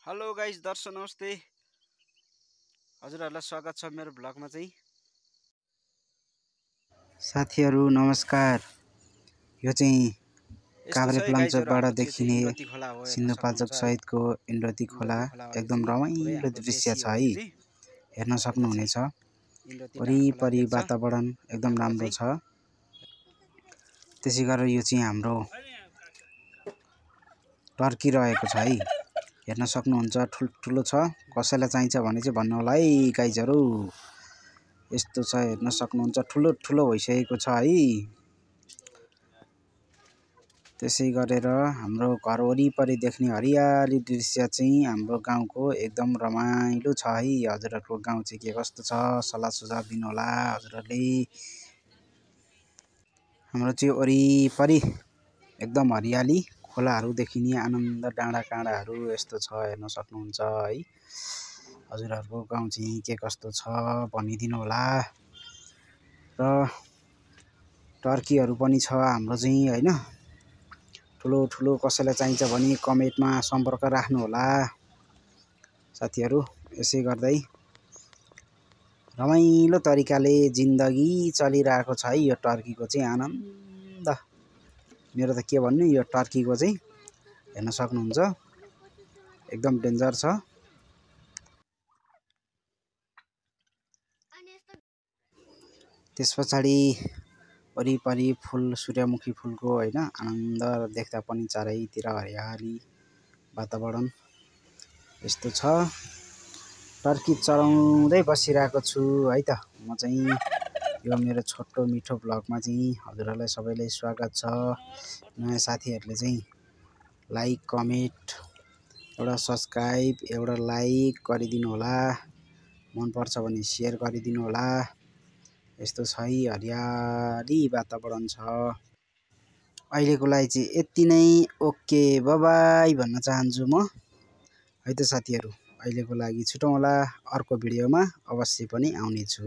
Hello guys, दर्शक नमस्ते। हजुरहरुलाई स्वागत छ मेरो ब्लगमा चाहिँ। साथीहरु नमस्कार। यो चाहिँ काभ्रेपलाञ्चोकबाट देखिने सिन्धुपाल्चोक सहितको इन्द्रवती खोला एकदम रमाइलो दृश्य छ है। हेर्न सक्नुहुनेछ। वरिपरि वातावरण एकदम राम्रो छ। त्यसैगरी यो चाहिँ हाम्रो टर्की रहेको छ है। हेर्न सक्नुहुन्छ, ठुलो छ। कसैलाई चाहिन्छ भने चाहिँ भन्नु होला है गाइजहरु। यस्तो छ, हेर्न सक्नुहुन्छ, ठुलो भइसकेको छ है। त्यसै गरेर हाम्रो घर वरिपरि देख्ने हरियाली दृश्य चाहिँ हाम्रो गाउँको एकदम रमाइलो छ है। हजुरहरुको गाउँ चाहिँ के कस्तो छ सल्लाह सुझाव दिनु होला हजुरहरुले। हाम्रो चाहिँ वरिपरि एकदम हरियाली, खोलाहरू देखिने आनन्द, डाँडा काँडाहरू यस्तो छ, हेर्न सक्नुहुन्छ है। हजुरहरुको गाउँ चाहिँ के कस्तो छ भनिदिनु होला। र टर्कीहरू पनि छ हाम्रो चाहिँ हैन। ठुलो कसैलाई चाहिन्छ भने कमेन्टमा सम्पर्क राख्नु होला साथीहरु। यसै गर्दै रमाइलो तरिकाले जिन्दगी चलिरहेको छ है यो टर्कीको चाहिँ आनन्द। मेरो त के भन्नु, यो टर्कीको चाहिँ हेर्न सक्नुहुन्छ एकदम डेन्जर छ। त्यसपछि वरिपरि फूल, सूर्यमुखी फूलको हैन आनन्द देख्दा पनि चारैतिर हरियाली वातावरण यस्तो छ। टर्की चलाउँदै बसिरहेको छु है त म चाहिँ। यो मेरो छोटो मिठो ब्लगमा चाहिँ हजुरहरुलाई सबैलाई स्वागत छ। नयाँ साथीहरुले चाहिँ लाइक, कमेन्ट, एउटा सब्स्क्राइब, एउटा लाइक गरिदिनु होला। मन पर्छ भने शेयर गरिदिनु होला। यस्तो छ है, हरियाली वातावरण छ। अहिलेको लागि चाहिँ यति नै। ओके, बाइ बाइ भन्न चाहन्छु म है त साथीहरु। अहिलेको लागि छुटौँ होला। अर्को भिडियोमा अवश्य पनि आउने छु।